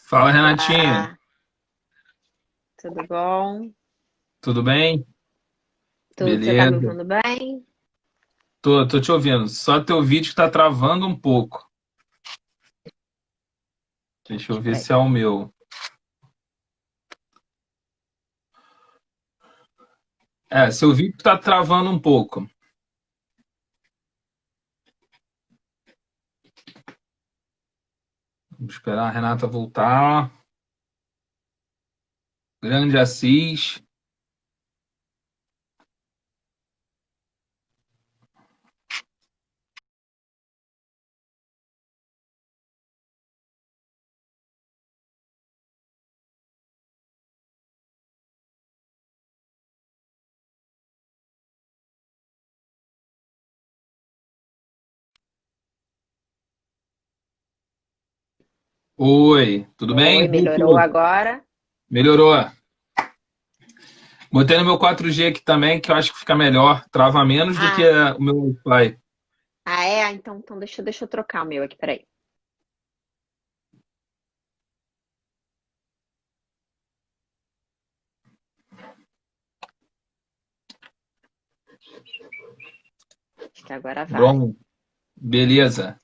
Fala, Renatinha. Olá, tudo bom? Tudo bem? Tudo, você tá me Beleza. ouvindo bem? Tô te ouvindo. Só teu vídeo tá travando um pouco. Deixa eu ver Espera aí. se é o meu. Seu vídeo tá travando um pouco. Vamos esperar a Renata voltar. Grande Assis. Oi, tudo Oi, bem? E melhorou tu? agora? Melhorou. Botei no meu 4G aqui também, que eu acho que fica melhor. Trava menos do que Ah, o meu Wi-Fi. é? Então deixa eu trocar o meu aqui, peraí. Acho que agora vai. Bom, beleza.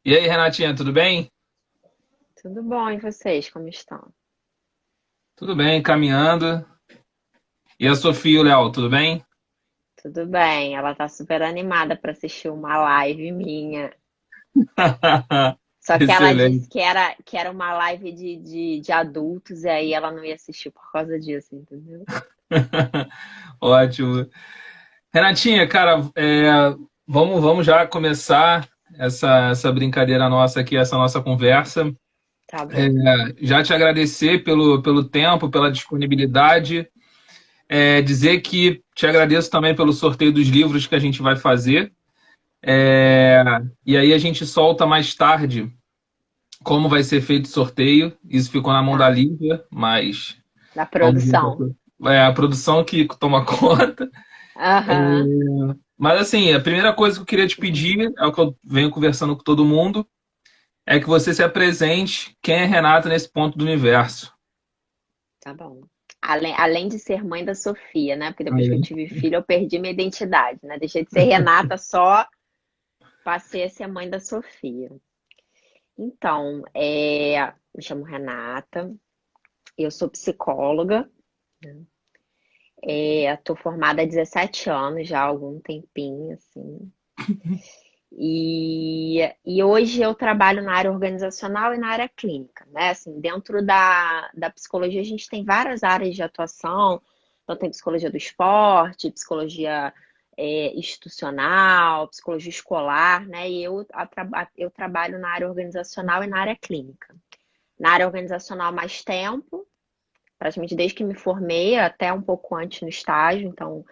E aí, Renatinha, tudo bem? Tudo bom, e vocês, como estão? Tudo bem, caminhando. E a Sofia e o Léo, tudo bem? Tudo bem, ela tá super animada para assistir uma live minha. Só que ela disse Excelente. que era uma live de adultos e aí ela não ia assistir por causa disso, entendeu? Ótimo. Renatinha, cara, vamos já começar essa brincadeira nossa aqui, essa nossa conversa. Tá É, bom. já te agradecer pelo tempo, pela disponibilidade. Dizer que te agradeço também pelo sorteio dos livros que a gente vai fazer. É, e aí a gente solta mais tarde como vai ser feito o sorteio. Isso ficou na mão da Tá. Lívia, mas Da vamos ver. produção. É a produção que toma conta. Aham. Mas assim, a primeira coisa que eu queria te pedir, é o que eu venho conversando com todo mundo, é que você se apresente quem é Renata nesse ponto do universo. Tá bom. Além de ser mãe da Sofia, né? Porque depois que eu Aí. tive filho, eu perdi minha identidade, né? Deixei de ser Renata, só passei a ser mãe da Sofia. Então, me chamo Renata, eu sou psicóloga, estou formada há 17 anos já, há algum tempinho, assim. E hoje eu trabalho na área organizacional e na área clínica, né? Assim, dentro da psicologia, a gente tem várias áreas de atuação. Então, tem psicologia do esporte, psicologia institucional, psicologia escolar, né? E eu trabalho na área organizacional e na área clínica. Na área organizacional, mais tempo, praticamente desde que me formei, até um pouco antes no estágio. Então,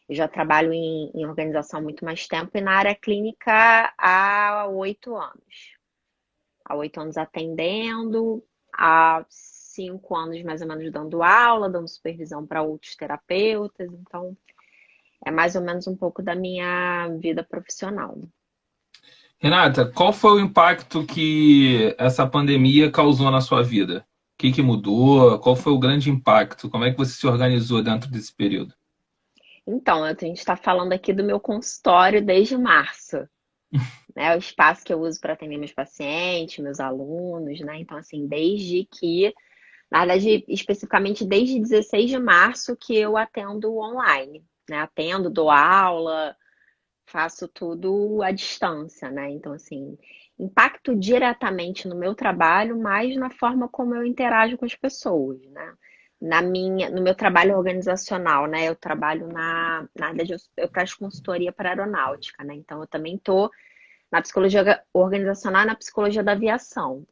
eu já trabalho em organização há muito mais tempo e na área clínica há 8 anos. Há 8 anos atendendo, há 5 anos mais ou menos dando aula, dando supervisão para outros terapeutas. Então, é mais ou menos um pouco da minha vida profissional. Renata, qual foi o impacto que essa pandemia causou na sua vida? O que mudou? Qual foi o grande impacto? Como é que você se organizou dentro desse período? Então, a gente está falando aqui do meu consultório desde março, né? O espaço que eu uso para atender meus pacientes, meus alunos, né? Então, assim, desde que Na verdade, especificamente desde 16 de março que eu atendo online, né? Atendo, dou aula, faço tudo à distância, né? Então, assim, impacto diretamente no meu trabalho, mas na forma como eu interajo com as pessoas, né? No meu trabalho organizacional, né? Eu trabalho na verdade, eu presto consultoria para aeronáutica, né? Então, eu também estou na psicologia organizacional e na psicologia da aviação.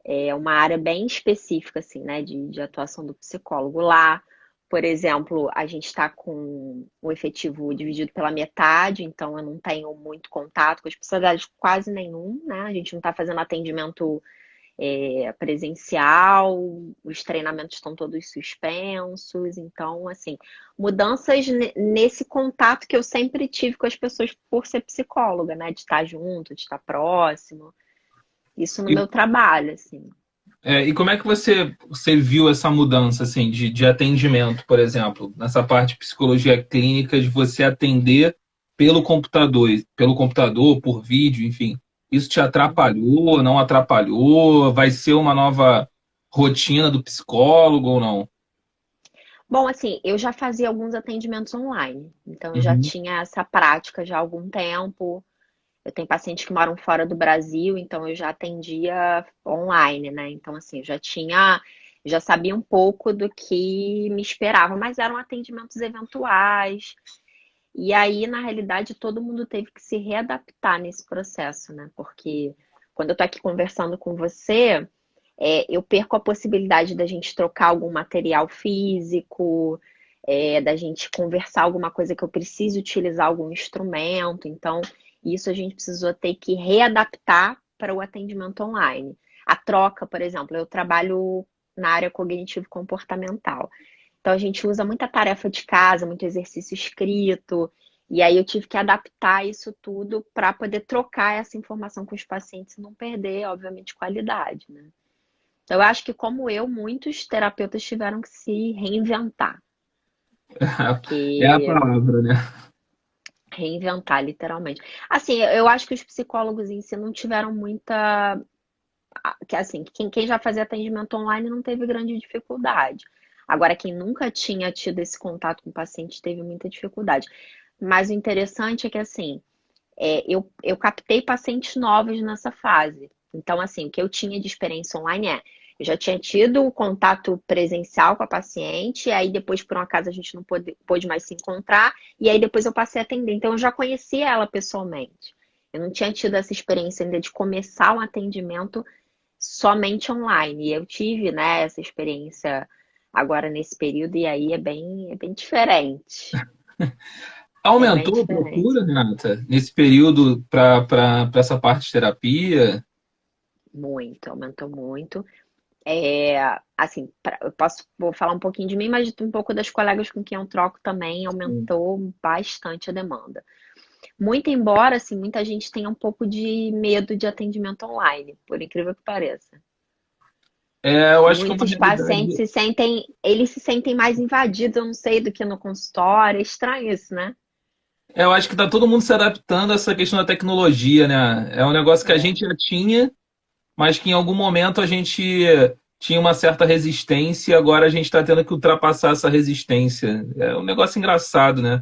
É uma área bem específica, assim, né, de atuação do psicólogo. Lá, por exemplo, a gente está com o efetivo dividido pela metade, então eu não tenho muito contato com as especialidades, quase nenhum, né? A gente não está fazendo atendimento presencial, os treinamentos estão todos suspensos, então, assim, mudanças nesse contato que eu sempre tive com as pessoas por ser psicóloga, né? De estar junto, de estar próximo. Isso no E, meu trabalho, assim. e como é que você viu essa mudança assim, de atendimento, por exemplo, nessa parte de psicologia clínica, de você atender pelo computador, por vídeo, enfim. Isso te atrapalhou, não atrapalhou? Vai ser uma nova rotina do psicólogo ou não? Bom, assim, eu já fazia alguns atendimentos online, então eu já Uhum. tinha essa prática já há algum tempo. Eu tenho pacientes que moram fora do Brasil, então eu já atendia online, né? Então, assim, já sabia um pouco do que me esperava, mas eram atendimentos eventuais. E aí, na realidade, todo mundo teve que se readaptar nesse processo, né? Porque quando eu tô aqui conversando com você, eu perco a possibilidade da gente trocar algum material físico, da gente conversar alguma coisa que eu precise utilizar algum instrumento. Então, isso a gente precisou ter que readaptar para o atendimento online. A troca, por exemplo, eu trabalho na área cognitivo-comportamental. Então, a gente usa muita tarefa de casa, muito exercício escrito. E aí eu tive que adaptar isso tudo para poder trocar essa informação com os pacientes e não perder, obviamente, qualidade, né? Então, eu acho que, como eu, muitos terapeutas tiveram que se reinventar, É a porque palavra, né? reinventar, literalmente. Assim, eu acho que os psicólogos em si não tiveram muita. Que assim, quem já fazia atendimento online não teve grande dificuldade. Agora, quem nunca tinha tido esse contato com o paciente teve muita dificuldade. Mas o interessante é que, assim, eu captei pacientes novos nessa fase. Então, assim, o que eu tinha de experiência online eu já tinha tido o contato presencial com a paciente, e aí depois, por um acaso, a gente não pôde mais se encontrar, e aí depois eu passei a atender. Então, eu já conhecia ela pessoalmente. Eu não tinha tido essa experiência ainda de começar um atendimento somente online. E eu tive, né, essa experiência agora nesse período, e aí é bem diferente. É bem Aumentou a diferente. procura, Renata, nesse período para essa parte de terapia? Muito, aumentou muito. Assim, vou falar um pouquinho de mim, mas um pouco das colegas com quem eu troco também aumentou bastante a demanda. Muito embora, assim, muita gente tenha um pouco de medo de atendimento online, por incrível que pareça. Eu acho que é uma Muitos pacientes realidade. eles se sentem mais invadidos, eu não sei, do que no consultório. É estranho isso, né? Eu acho que está todo mundo se adaptando a essa questão da tecnologia, né? É um negócio que a É, gente já tinha, mas que em algum momento a gente tinha uma certa resistência e agora a gente está tendo que ultrapassar essa resistência. É um negócio engraçado, né?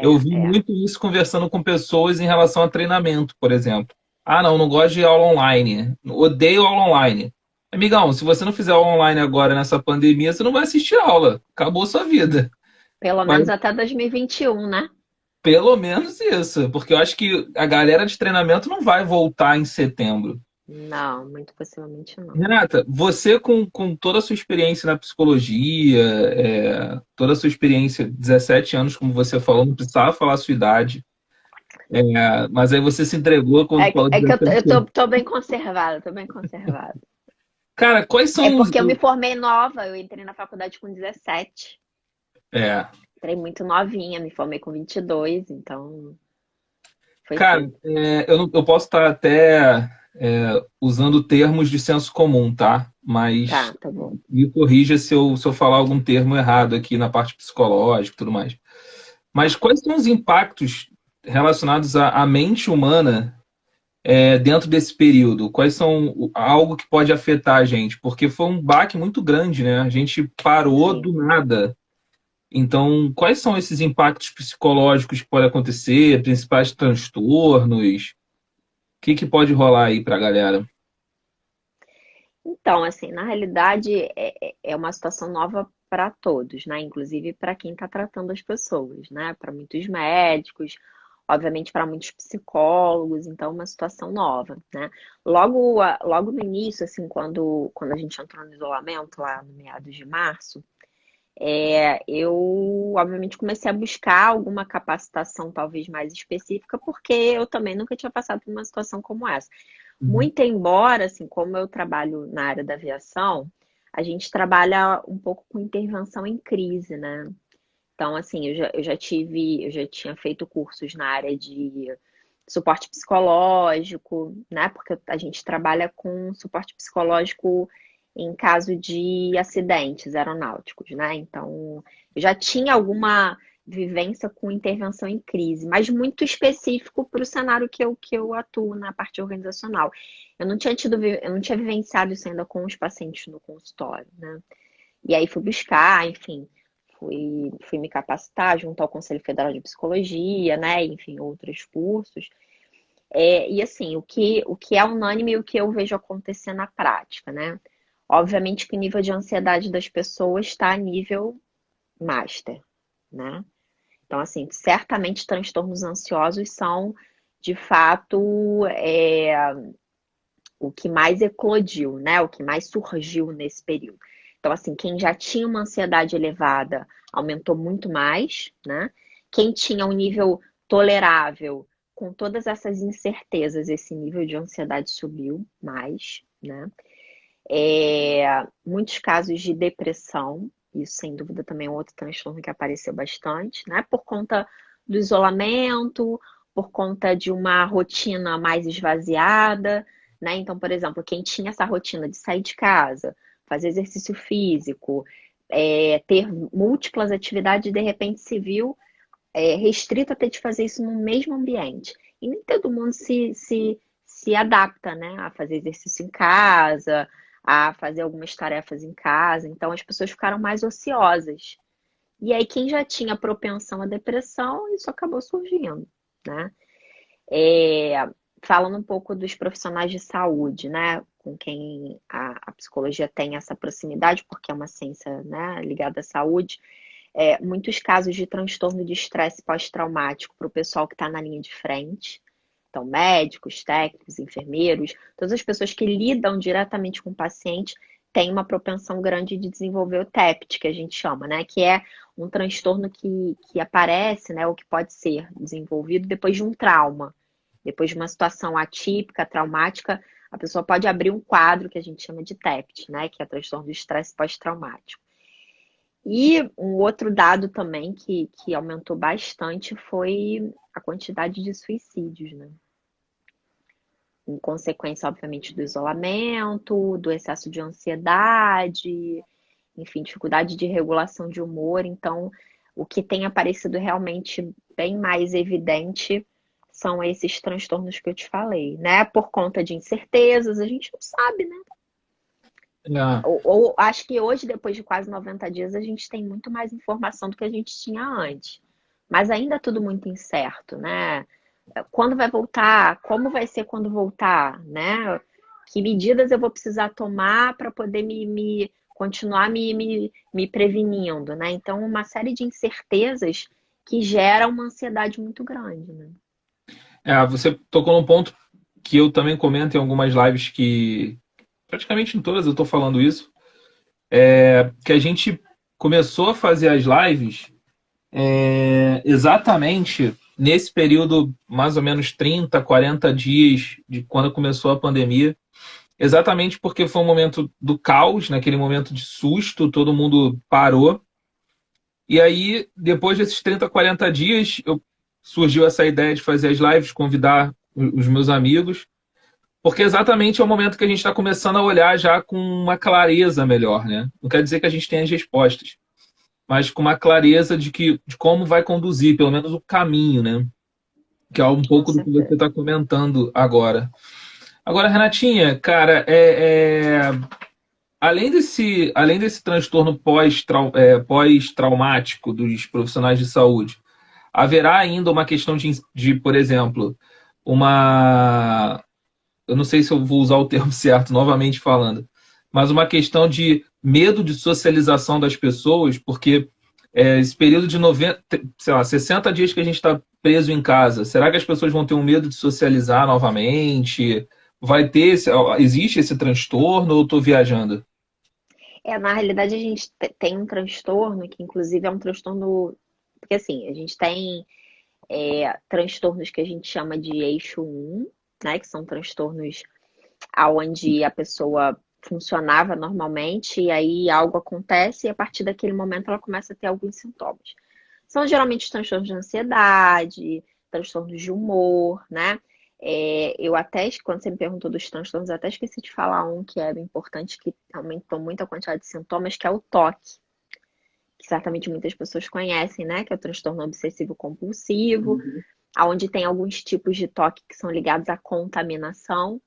Eu vi é. muito isso conversando com pessoas em relação a treinamento, por exemplo. Ah, não, não gosto de aula online. Odeio aula online. Amigão, se você não fizer aula online agora nessa pandemia, você não vai assistir aula. Acabou sua vida. Pelo Mas menos até 2021, né? pelo menos isso, porque eu acho que a galera de treinamento não vai voltar em setembro. Não, muito possivelmente não. Renata, você com toda a sua experiência na psicologia, toda a sua experiência, 17 anos, como você falou, não precisava falar a sua idade, mas aí você se entregou quando falou É que eu 17 anos. tô bem conservada, tô bem conservada. Cara, quais É são os. porque eu me formei nova, eu entrei na faculdade com 17. É, Entrei muito novinha, me formei com 22, então foi cara, cedo. eu posso estar até usando termos de senso comum, tá? Mas Tá bom. me corrija se eu falar algum termo errado aqui na parte psicológica e tudo mais. Mas Tá. quais são os impactos relacionados à mente humana dentro desse período? Quais são algo que pode afetar a gente? Porque foi um baque muito grande, né? A gente parou Sim. do nada. Então, quais são esses impactos psicológicos que podem acontecer, principais transtornos? O que que pode rolar aí para a galera? Então, assim, na realidade é uma situação nova para todos, né? Inclusive para quem está tratando as pessoas, né? Para muitos médicos, obviamente para muitos psicólogos, então é uma situação nova, né? Logo no início, assim, quando a gente entrou no isolamento, lá no meados de março, eu obviamente comecei a buscar alguma capacitação talvez mais específica, porque eu também nunca tinha passado por uma situação como essa. Uhum. Muito embora, assim, como eu trabalho na área da aviação, a gente trabalha um pouco com intervenção em crise, né? Então, assim, eu já tinha feito cursos na área de suporte psicológico, né? Porque a gente trabalha com suporte psicológico em caso de acidentes aeronáuticos, né? Então, eu já tinha alguma vivência com intervenção em crise, mas muito específico para o cenário que eu atuo na parte organizacional. Eu não tinha vivenciado isso ainda com os pacientes no consultório, né? E aí fui buscar, enfim, fui me capacitar junto ao Conselho Federal de Psicologia, né? Enfim, outros cursos. E assim, o que é unânime e o que eu vejo acontecer na prática, né? Obviamente que o nível de ansiedade das pessoas está a nível master, né? Então, assim, certamente transtornos ansiosos são, de fato, o que mais eclodiu, né? O que mais surgiu nesse período. Então, assim, quem já tinha uma ansiedade elevada aumentou muito mais, né? Quem tinha um nível tolerável, com todas essas incertezas, esse nível de ansiedade subiu mais, né? Muitos casos de depressão, isso sem dúvida também é um outro transtorno que apareceu bastante, né? Por conta do isolamento, por conta de uma rotina mais esvaziada, né? Então, por exemplo, quem tinha essa rotina de sair de casa, fazer exercício físico, ter múltiplas atividades, de repente se viu restrito a ter de fazer isso no mesmo ambiente. E nem todo mundo se adapta, né? A fazer exercício em casa, a fazer algumas tarefas em casa. Então as pessoas ficaram mais ociosas. E aí quem já tinha propensão à depressão, isso acabou surgindo, né? É, falando um pouco dos profissionais de saúde, né? Com quem a psicologia tem essa proximidade, porque é uma ciência, né, ligada à saúde, muitos casos de transtorno de estresse pós-traumático para o pessoal que está na linha de frente. Então, médicos, técnicos, enfermeiros, todas as pessoas que lidam diretamente com o paciente têm uma propensão grande de desenvolver o TEPT, que a gente chama, né? Que é um transtorno que aparece, né? Ou que pode ser desenvolvido depois de um trauma. Depois de uma situação atípica, traumática, a pessoa pode abrir um quadro que a gente chama de TEPT, né? Que é transtorno de estresse pós-traumático. E um outro dado também que aumentou bastante foi a quantidade de suicídios, né? Em consequência, obviamente, do isolamento, do excesso de ansiedade, enfim, dificuldade de regulação de humor. Então, o que tem aparecido realmente bem mais evidente são esses transtornos que eu te falei, né? Por conta de incertezas, a gente não sabe, né? É, Ou acho que hoje, depois de quase 90 dias, a gente tem muito mais informação do que a gente tinha antes. Mas ainda é tudo muito incerto, né? Quando vai voltar? Como vai ser quando voltar, né? Que medidas eu vou precisar tomar para poder continuar me prevenindo, né? Então, uma série de incertezas que geram uma ansiedade muito grande, né? você tocou num ponto que eu também comento em algumas lives que, praticamente em todas eu estou falando isso, que a gente começou a fazer as lives exatamente nesse período, mais ou menos 30, 40 dias de quando começou a pandemia, exatamente porque foi um momento do caos, naquele momento de susto, todo mundo parou. E aí, depois desses 30, 40 dias, surgiu essa ideia de fazer as lives, convidar os meus amigos, porque exatamente é o momento que a gente está começando a olhar já com uma clareza melhor, né? Não quer dizer que a gente tenha as respostas, mas com uma clareza de como vai conduzir, pelo menos o caminho, né? que é um Com pouco do que você certeza. está comentando agora. Agora, Renatinha, cara, além desse transtorno pós-traumático dos profissionais de saúde, haverá ainda uma questão de, por exemplo, uma. Eu não sei se eu vou usar o termo certo, novamente falando, mas uma questão de medo de socialização das pessoas, porque esse período de 90, sei lá, 60 dias que a gente está preso em casa, será que as pessoas vão ter um medo de socializar novamente? Vai ter existe esse transtorno ou estou viajando? Na realidade, a gente tem um transtorno que, inclusive, é um transtorno. Porque, assim, a gente tem transtornos que a gente chama de eixo um, né? Que são transtornos aonde a pessoa funcionava normalmente e aí algo acontece e a partir daquele momento ela começa a ter alguns sintomas. São geralmente transtornos de ansiedade, transtornos de humor, né? Eu até, quando você me perguntou dos transtornos, eu até esqueci de falar um que é importante, que aumentou muito a quantidade de sintomas, que é o toque, que certamente muitas pessoas conhecem, né? Que é o transtorno obsessivo compulsivo, onde tem alguns tipos de toque que são ligados à contaminação,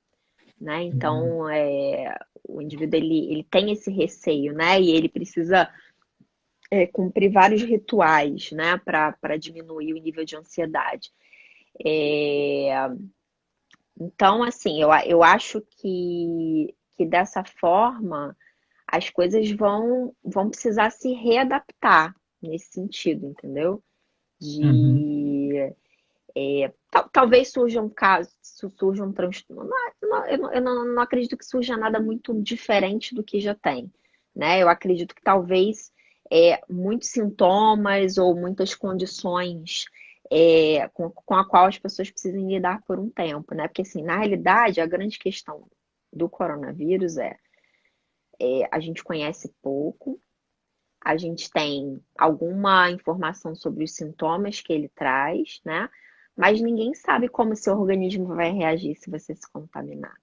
né? Então, o indivíduo ele tem esse receio, né? E ele precisa cumprir vários rituais, né? Para diminuir o nível de ansiedade. É, Então, assim, eu acho que dessa forma as coisas vão precisar se readaptar nesse sentido, entendeu? Uhum. De talvez surja um caso, surja um transtorno. Eu não acredito que surja nada muito diferente do que já tem, né? Eu acredito que talvez muitos sintomas ou muitas condições com a qual as pessoas precisem lidar por um tempo, né? Porque assim, na realidade, a grande questão do coronavírus a gente conhece pouco, a gente tem alguma informação sobre os sintomas que ele traz, né? Mas ninguém sabe como seu organismo vai reagir se você se contaminar,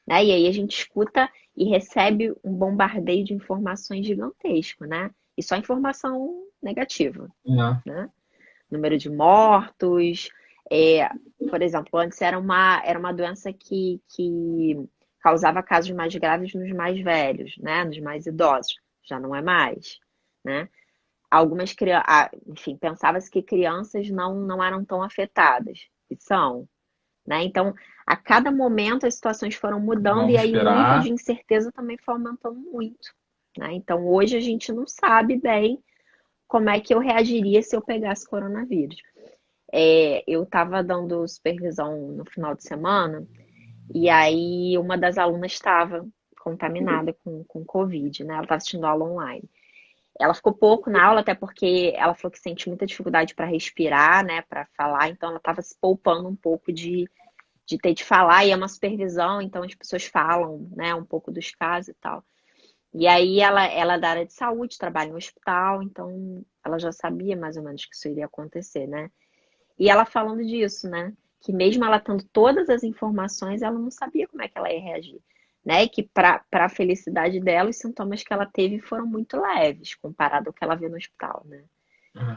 né? E aí a gente escuta e recebe um bombardeio de informações gigantesco, né? E só informação negativa, É. né? Número de mortos, é, por exemplo, antes era uma doença que causava casos mais graves nos mais velhos, né? Nos mais idosos. Já não é mais, né? Algumas crianças, enfim, pensava-se que crianças não eram tão afetadas, e são, né? Então, a cada momento as situações foram mudando e Vamos aí o nível esperar. de incerteza também foi aumentando muito, né? Então, hoje a gente não sabe bem como é que eu reagiria se eu pegasse coronavírus. Eu estava dando supervisão no final de semana e aí uma das alunas estava contaminada com Covid, né? Ela estava assistindo aula online. Ela ficou pouco na aula, até porque ela falou que sente muita dificuldade para respirar, né, para falar, então ela estava se poupando um pouco de ter de falar, e é uma supervisão, então as pessoas falam, né, um pouco dos casos e tal. E aí ela é da área de saúde, trabalha no hospital, então ela já sabia mais ou menos que isso iria acontecer, né? E ela falando disso, né? Que mesmo ela tendo todas as informações, ela não sabia como é que ela ia reagir. Né? E que para a felicidade dela, os sintomas que ela teve foram muito leves, comparado ao que ela viu no hospital, né?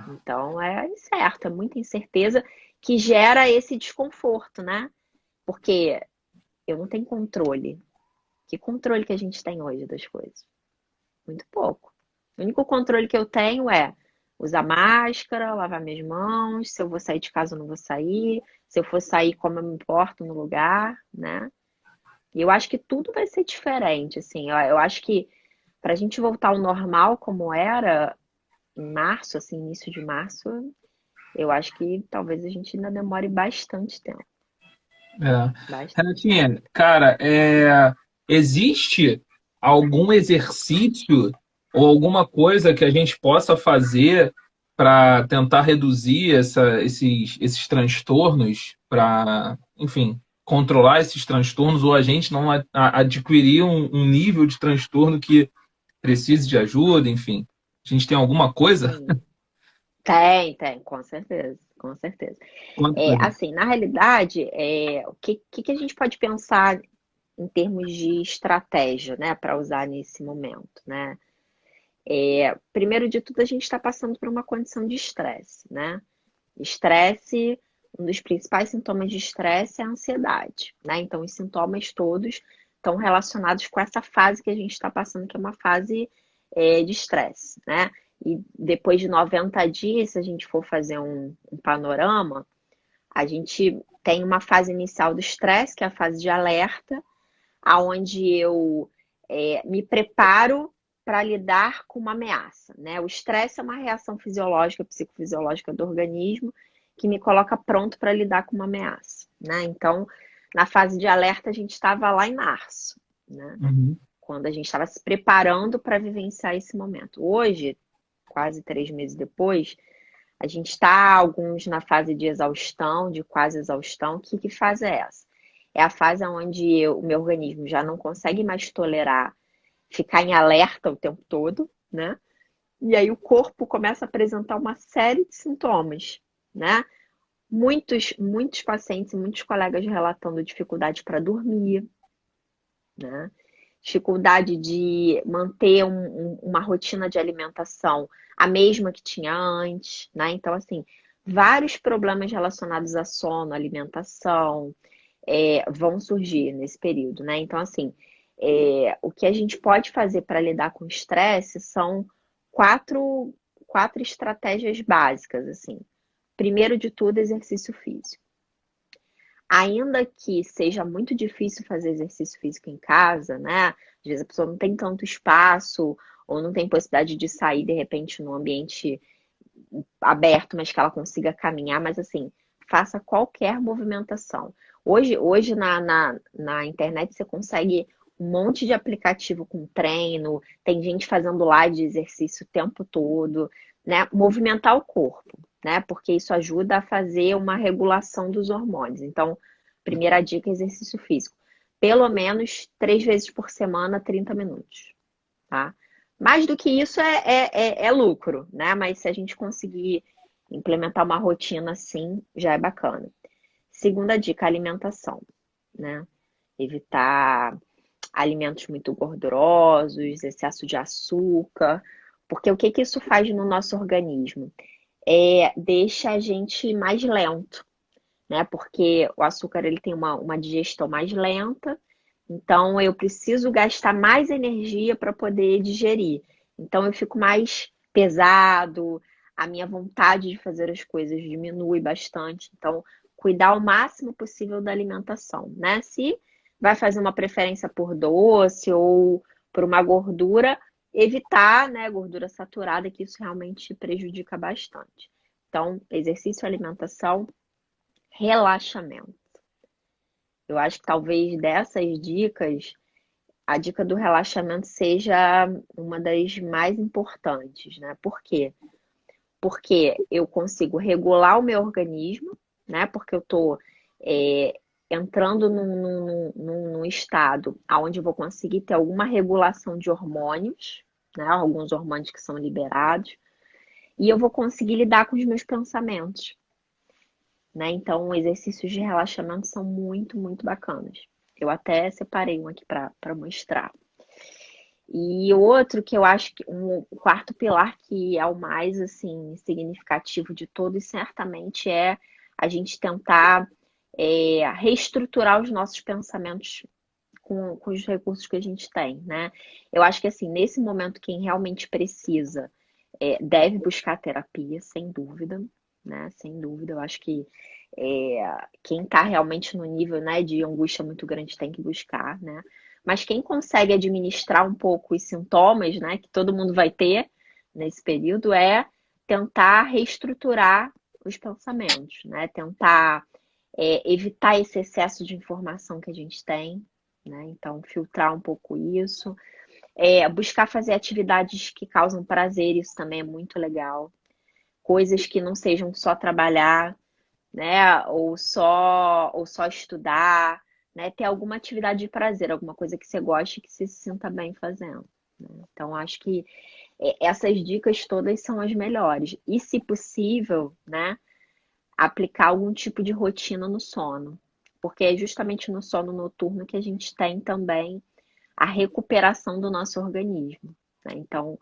Então é incerto, é muita incerteza que gera esse desconforto, né? Porque eu não tenho controle. Que controle que a gente tem hoje das coisas? Muito pouco. O único controle que eu tenho é usar máscara, lavar minhas mãos, se eu vou sair de casa ou não vou sair, se eu for sair, como eu me importo no lugar, né? E eu acho que tudo vai ser diferente, assim. Eu acho que para a gente voltar ao normal como era em março, assim, início de março, eu acho que talvez a gente ainda demore bastante tempo. É. Bastante tempo. Renatinha, cara, existe algum exercício ou alguma coisa que a gente possa fazer para tentar reduzir esses transtornos, para, enfim, controlar esses transtornos, ou a gente não adquirir um nível de transtorno que precise de ajuda, enfim. A gente tem alguma coisa? Sim. Tem, com certeza, com certeza. Conta pra gente. Assim, na realidade, o que a gente pode pensar em termos de estratégia, né, para usar nesse momento, né? Primeiro de tudo, a gente está passando por uma condição de estresse, né? Estresse um dos principais sintomas de estresse é a ansiedade, né? Então, os sintomas todos estão relacionados com essa fase que a gente está passando, que é uma fase de estresse, né? E depois de 90 dias, se a gente for fazer um panorama, a gente tem uma fase inicial do estresse, que é a fase de alerta, aonde eu me preparo para lidar com uma ameaça, né? O estresse é uma reação fisiológica, psicofisiológica do organismo que me coloca pronto para lidar com uma ameaça, né? Então, na fase de alerta, a gente estava lá em março, né? Uhum. Quando a gente estava se preparando para vivenciar esse momento. Hoje, quase 3 meses depois, a gente está, alguns na fase de exaustão, de quase exaustão. Que fase é essa? É a fase onde o meu organismo já não consegue mais tolerar ficar em alerta o tempo todo, né? E aí o corpo começa a apresentar uma série de sintomas, né? Muitos pacientes e muitos colegas relatando dificuldade para dormir, né? Dificuldade de manter uma rotina de alimentação a mesma que tinha antes, né? Então, assim, vários problemas relacionados a sono, alimentação, vão surgir nesse período, né? Então, assim, o que a gente pode fazer para lidar com o estresse são quatro, quatro estratégias básicas, assim. Primeiro de tudo, exercício físico. Ainda que seja muito difícil fazer exercício físico em casa, né? Às vezes a pessoa não tem tanto espaço ou não tem possibilidade de sair de repente num ambiente aberto, mas que ela consiga caminhar, mas assim, faça qualquer movimentação. Hoje na internet você consegue um monte de aplicativo com treino, tem gente fazendo live de exercício o tempo todo, né? Movimentar o corpo, né? Porque isso ajuda a fazer uma regulação dos hormônios. Então, primeira dica, exercício físico. Pelo menos 3 vezes por semana, 30 minutos, tá? Mais do que isso é lucro, né? Mas se a gente conseguir implementar uma rotina assim, já é bacana. Segunda dica, alimentação, né? Evitar alimentos muito gordurosos, excesso de açúcar, porque o que que isso faz no nosso organismo? Deixa a gente mais lento, né? Porque o açúcar ele tem uma digestão mais lenta, então eu preciso gastar mais energia para poder digerir. Então eu fico mais pesado, a minha vontade de fazer as coisas diminui bastante. Então, cuidar o máximo possível da alimentação, né? Se vai fazer uma preferência por doce ou por uma gordura, evitar, né, gordura saturada, que isso realmente prejudica bastante. Então, exercício e alimentação, relaxamento. Eu acho que talvez dessas dicas, a dica do relaxamento seja uma das mais importantes, né? Por quê? Porque eu consigo regular o meu organismo, né? Porque eu tô entrando num estado onde eu vou conseguir ter alguma regulação de hormônios, né? Alguns hormônios que são liberados, e eu vou conseguir lidar com os meus pensamentos, né? Então, exercícios de relaxamento são muito bacanas. Eu até separei um aqui para mostrar. E outro que eu acho que o quarto pilar que é o mais assim significativo de todos, certamente é a gente tentar reestruturar os nossos pensamentos com os recursos que a gente tem, né? Eu acho que assim, nesse momento, quem realmente precisa deve buscar terapia, sem dúvida, né? Sem dúvida, eu acho que quem está realmente no nível, né, de angústia muito grande tem que buscar, né? Mas quem consegue administrar um pouco os sintomas, né, que todo mundo vai ter nesse período, é tentar reestruturar os pensamentos, né? Tentar evitar esse excesso de informação que a gente tem, né? Então, filtrar um pouco isso. Buscar fazer atividades que causam prazer, isso também é muito legal. Coisas que não sejam só trabalhar, né? Ou só estudar, né? Ter alguma atividade de prazer, alguma coisa que você goste e que você se sinta bem fazendo, né? Então, acho que essas dicas todas são as melhores. E, se possível, né? Aplicar algum tipo de rotina no sono. Porque é justamente no sono noturno que a gente tem também a recuperação do nosso organismo, né? Então,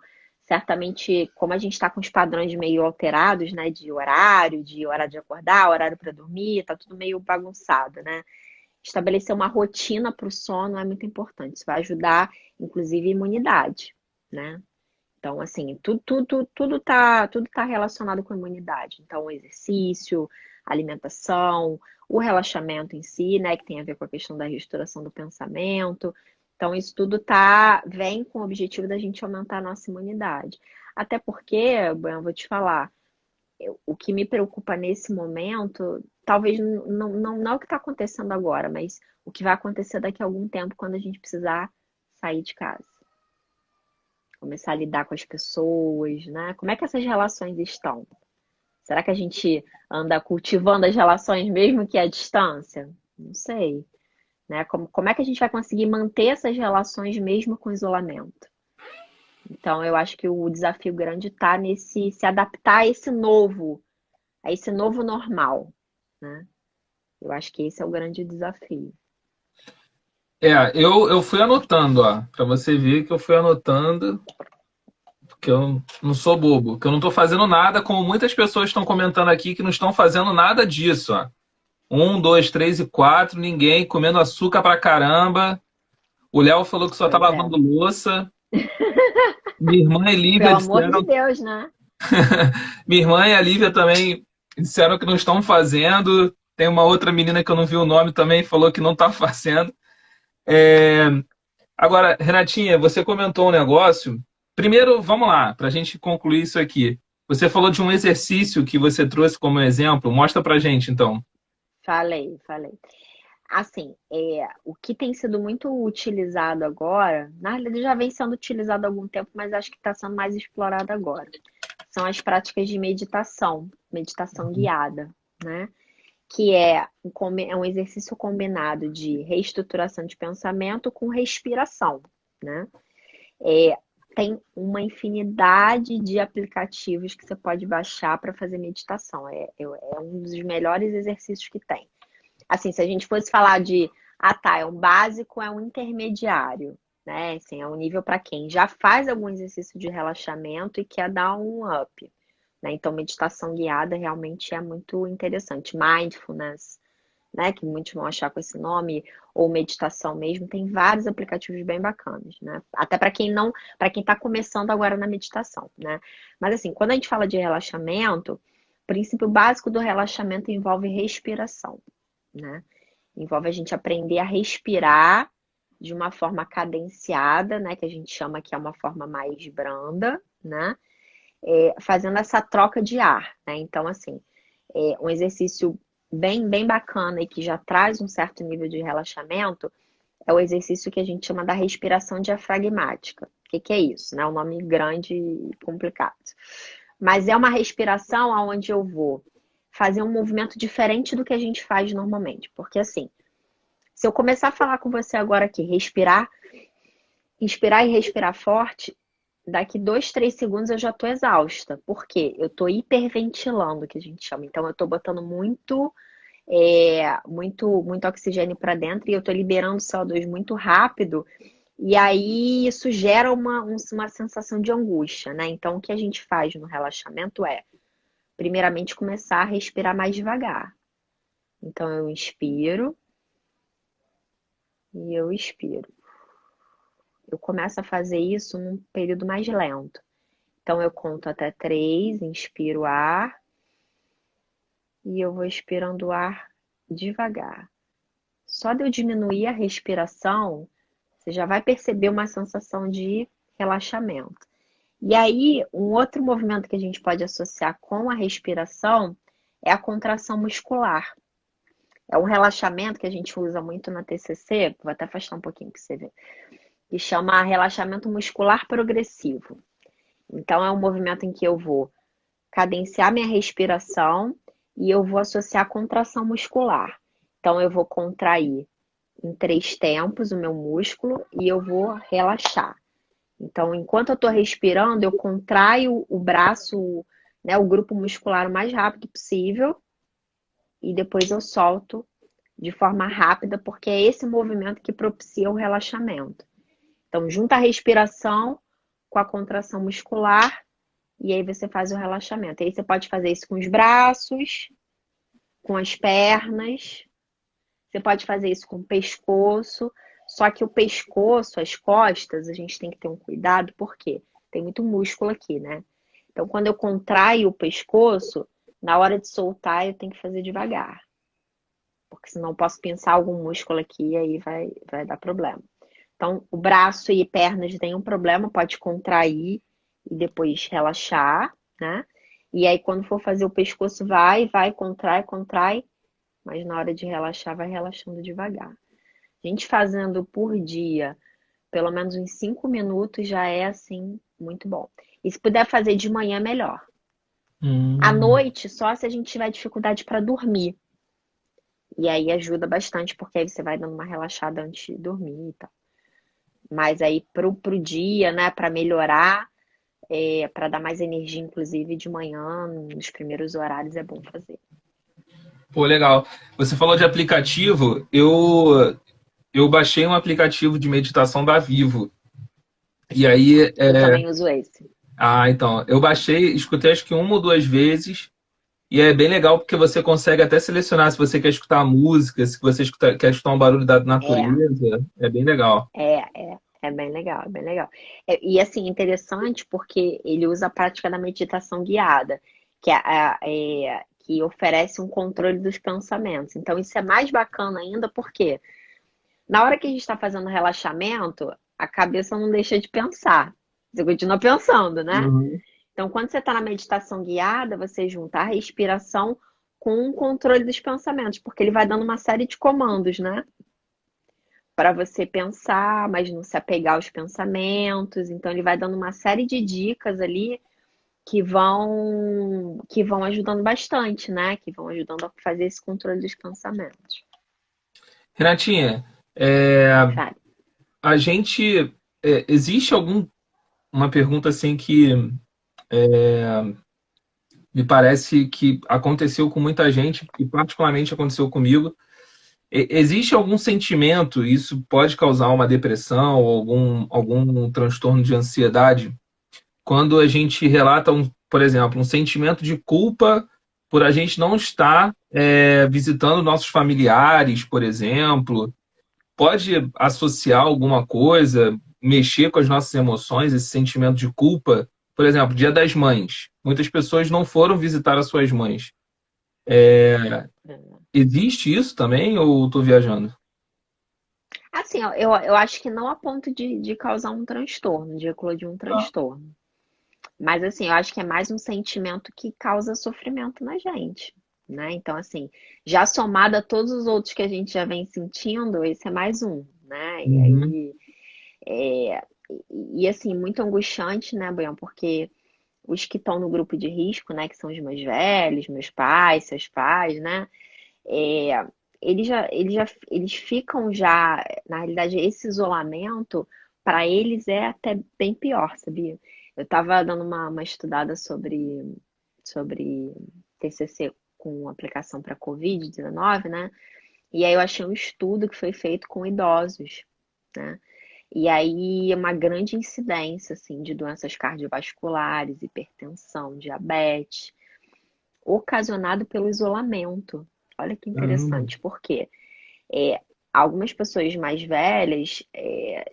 certamente, como a gente está com os padrões meio alterados, né, de hora de acordar, horário para dormir, tá tudo meio bagunçado, né? Estabelecer uma rotina para o sono é muito importante. Isso vai ajudar, inclusive, a imunidade, né? Então, assim, tudo tá relacionado com a imunidade. Então, o exercício, a alimentação, o relaxamento em si, né, que tem a ver com a questão da restauração do pensamento. Então, isso tudo vem com o objetivo da gente aumentar a nossa imunidade. Até porque, bom, eu vou te falar, o que me preocupa nesse momento, talvez não é o que está acontecendo agora, mas o que vai acontecer daqui a algum tempo quando a gente precisar sair de casa. Começar a lidar com as pessoas, né? Como é que essas relações estão? Será que a gente anda cultivando as relações mesmo que à distância? Não sei, né? Como é que a gente vai conseguir manter essas relações mesmo com isolamento? Então, eu acho que o desafio grande está nesse se adaptar a esse novo normal, né? Eu acho que esse é o grande desafio. Eu fui anotando, ó, para você ver que eu fui anotando, que eu não sou bobo, que eu não estou fazendo nada, como muitas pessoas estão comentando aqui que não estão fazendo nada disso, ó. Um, dois, três e quatro, ninguém comendo açúcar pra caramba. O Léo falou que só tá Pois é. lavando louça. Minha irmã e Lívia Pelo amor de disseram. Deus, né? Minha irmã e a Lívia também disseram que não estão fazendo. Tem uma outra menina que eu não vi o nome também, falou que não está fazendo. É, Agora, Renatinha, você comentou um negócio. Primeiro, vamos lá, para a gente concluir isso aqui. Você falou de um exercício que você trouxe como exemplo. Mostra pra gente, então. Falei. Assim, o que tem sido muito utilizado agora, na realidade já vem sendo utilizado há algum tempo, mas acho que está sendo mais explorado agora. São as práticas de meditação guiada, né? Que é um exercício combinado de reestruturação de pensamento com respiração, né? Tem uma infinidade de aplicativos que você pode baixar para fazer meditação. É um dos melhores exercícios que tem. Assim, se a gente fosse falar é um básico, é um intermediário, né? Assim, é um nível para quem já faz algum exercício de relaxamento e quer dar um up, né? Então, meditação guiada realmente é muito interessante. Mindfulness, né? Que muitos vão achar com esse nome, ou meditação mesmo, tem vários aplicativos bem bacanas, né? Até para quem está começando agora na meditação, né? Mas assim, quando a gente fala de relaxamento, o princípio básico do relaxamento envolve respiração, né? Envolve a gente aprender a respirar de uma forma cadenciada, né? Que a gente chama que é uma forma mais branda, né? Fazendo essa troca de ar, né? Então, assim, um exercício bem bacana e que já traz um certo nível de relaxamento é o exercício que a gente chama da respiração diafragmática. O que é isso? Né? Um nome grande e complicado. Mas é uma respiração onde eu vou fazer um movimento diferente do que a gente faz normalmente. Porque assim, se eu começar a falar com você agora aqui, inspirar e respirar forte, daqui 2, 3 segundos eu já estou exausta. Por quê? Eu estou hiperventilando, que a gente chama. Então eu estou botando muito oxigênio para dentro e eu estou liberando CO2 muito rápido. E aí isso gera uma sensação de angústia, né? Então o que a gente faz no relaxamento primeiramente, começar a respirar mais devagar. Então eu inspiro e eu expiro. Eu começo a fazer isso num período mais lento. Então eu conto até 3, inspiro ar e eu vou expirando o ar devagar. Só de eu diminuir a respiração, você já vai perceber uma sensação de relaxamento. E aí, um outro movimento que a gente pode associar com a respiração é a contração muscular. É um relaxamento que a gente usa muito na TCC, vou até afastar um pouquinho para você ver, que chama relaxamento muscular progressivo. Então, é um movimento em que eu vou cadenciar minha respiração e eu vou associar a contração muscular. Então, eu vou contrair em 3 tempos o meu músculo e eu vou relaxar. Então, enquanto eu estou respirando, eu contraio o braço, né, o grupo muscular o mais rápido possível e depois eu solto de forma rápida, porque é esse movimento que propicia o relaxamento. Então, junta a respiração com a contração muscular, e aí você faz o relaxamento. Aí você pode fazer isso com os braços, com as pernas, você pode fazer isso com o pescoço, só que o pescoço, as costas, a gente tem que ter um cuidado, porque tem muito músculo aqui, né? Então, quando eu contraio o pescoço, na hora de soltar, eu tenho que fazer devagar. Porque senão eu posso pensar algum músculo aqui e aí vai dar problema. Então, o braço e pernas tem um problema, pode contrair e depois relaxar, né? E aí, quando for fazer o pescoço, vai, contrai, contrai, mas na hora de relaxar, vai relaxando devagar. A gente fazendo por dia, pelo menos uns 5 minutos, já é assim, muito bom. E se puder fazer de manhã, melhor. À Hum. noite, só se a gente tiver dificuldade para dormir. E aí ajuda bastante, porque aí você vai dando uma relaxada antes de dormir e tal. Mas aí pro dia, né, para melhorar, para dar mais energia, inclusive de manhã, nos primeiros horários é bom fazer. Pô, legal. Você falou de aplicativo, eu baixei um aplicativo de meditação da Vivo. E aí, Eu também uso esse. então, eu baixei, escutei acho que uma ou duas vezes, e é bem legal porque você consegue até selecionar se você quer escutar música, se você quer escutar um barulho da É, natureza, é bem legal. é bem legal, é bem legal. E assim, interessante porque ele usa a prática da meditação guiada, que oferece um controle dos pensamentos. Então, isso é mais bacana ainda porque na hora que a gente está fazendo relaxamento, a cabeça não deixa de pensar. Você continua pensando, né? Uhum. Então, quando você está na meditação guiada, você junta a respiração com o controle dos pensamentos, porque ele vai dando uma série de comandos, né? Para você pensar, mas não se apegar aos pensamentos. Então, ele vai dando uma série de dicas ali que vão ajudando bastante, né? Que vão ajudando a fazer esse controle dos pensamentos. Renatinha, Sabe? a gente. Existe uma pergunta assim que me parece que aconteceu com muita gente, e particularmente aconteceu comigo. Existe algum sentimento, isso pode causar uma depressão ou algum transtorno de ansiedade, quando a gente relata, por exemplo, um sentimento de culpa por a gente não estar visitando nossos familiares, por exemplo, pode associar alguma coisa, mexer com as nossas emoções, esse sentimento de culpa? Por exemplo, Dia das Mães. Muitas pessoas não foram visitar as suas mães. Existe isso também ou estou viajando? Assim, ó, eu acho que não a ponto de causar um transtorno, de eclodir um transtorno. Mas assim, eu acho que é mais um sentimento que causa sofrimento na gente, né? Então, assim, já somado a todos os outros que a gente já vem sentindo, esse é mais um, né? E Uhum. aí, é, assim, muito angustiante, né, Bian? Porque os que estão no grupo de risco, né, que são os mais velhos, meus pais, seus pais, né? É, eles ficam já, na realidade, esse isolamento, para eles é até bem pior, sabia? Eu estava dando uma estudada sobre TCC com aplicação para Covid-19, né? E aí eu achei um estudo que foi feito com idosos, né? E aí uma grande incidência, assim, de doenças cardiovasculares, hipertensão, diabetes, ocasionado pelo isolamento. Olha que Caramba. interessante, porque é, algumas pessoas mais velhas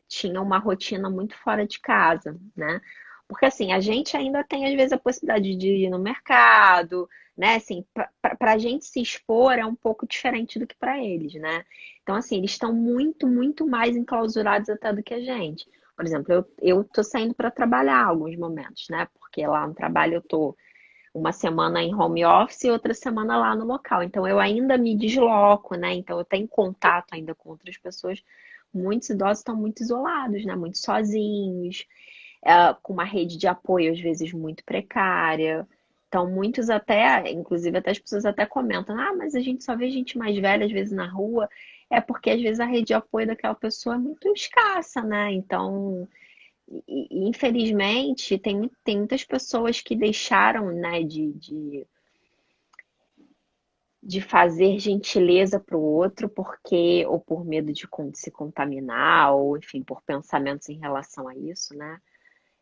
tinham uma rotina muito fora de casa, né? Porque assim, a gente ainda tem às vezes a possibilidade de ir no mercado, né? Assim, para a gente se expor é um pouco diferente do que para eles, né? Então, assim, eles estão muito, muito mais enclausurados até do que a gente. Por exemplo, eu tô saindo para trabalhar alguns momentos, né? Porque lá no trabalho eu tô uma semana em home office e outra semana lá no local. Então eu ainda me desloco, né? Então eu tenho contato ainda com outras pessoas. Muitos idosos estão muito isolados, né? Muito sozinhos, com uma rede de apoio às vezes muito precária. Então muitos até, inclusive até as pessoas até comentam, ah, mas a gente só vê gente mais velha às vezes na rua. É porque às vezes a rede de apoio daquela pessoa é muito escassa, né? Então infelizmente, tem muitas pessoas que deixaram, né, de fazer gentileza para o outro porque, ou por medo de se contaminar, ou enfim, por pensamentos em relação a isso, né?